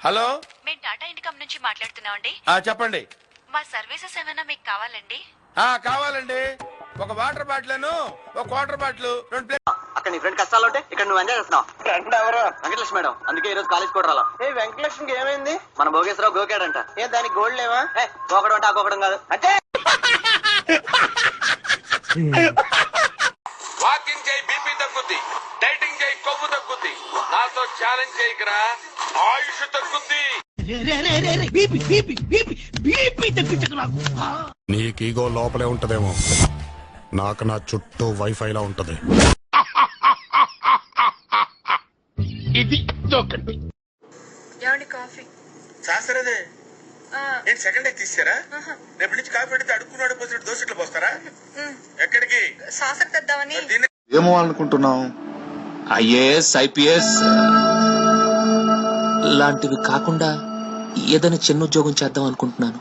Hello, మేము Tata income నుంచి మాట్లాడుతున్నామండి. చెప్పండి. మా సర్వీసెస్ ఏమైనా మీకు కావాలండి? కావాలండి. ఒక వాటర్ బాటిల్, ఒక వాటర్ బాటిల్, 2 ప్లేట్. అక్కడ నీ ఫ్రెండ్ కష్టాలు ఉంటే ఇక్కడ నువ్వు ఎంజాయ్ చేస్తున్నావు. ఫ్రెండ్ ఎవరు? వెంకటలక్ష్మి మేడం. అందుకే ఈ రోజు కాలేజ్ కూడా రాలా. ఏ వెంకటలక్ష్మికి ఏమైంది? మన భోగేశ్వరరావు గోకాడంట. ఏ దానికి గోల్డ్ లేవా? గోకడం అంటే ఆ గోకడం కాదు అంటే. వాకింగ్ చేయి బీపీ తగ్గుద్ది, డైటింగ్ చేయి కొవ్వు తగ్గుద్ది, నాతో ఛాలెంజ్ చేయకరా ఆయుష్ తగ్గుద్ది. నీకు ఈగో లోపలే ఉంటదేమో, నాకు నా చుట్టూ వైఫైలా ఉంటది. ఇది జోకండి. కాఫీ శాస్త్రదే ఏంటి సెకండ్ డే తీసారా? రేపటి నుంచి కాఫీ పెడితే అడుక్కున్నాడు పోసినట్టు దోశట్లు పోస్తారా? ఎక్కడికి సాసర్ తెద్దామని. ఏమో అనుకుంటున్నావు? ఐఏఎస్ ఐపీఎస్ లాంటివి కాకుండా ఏదైనా చిన్న ఉద్యోగం చేద్దాం అనుకుంటున్నాను.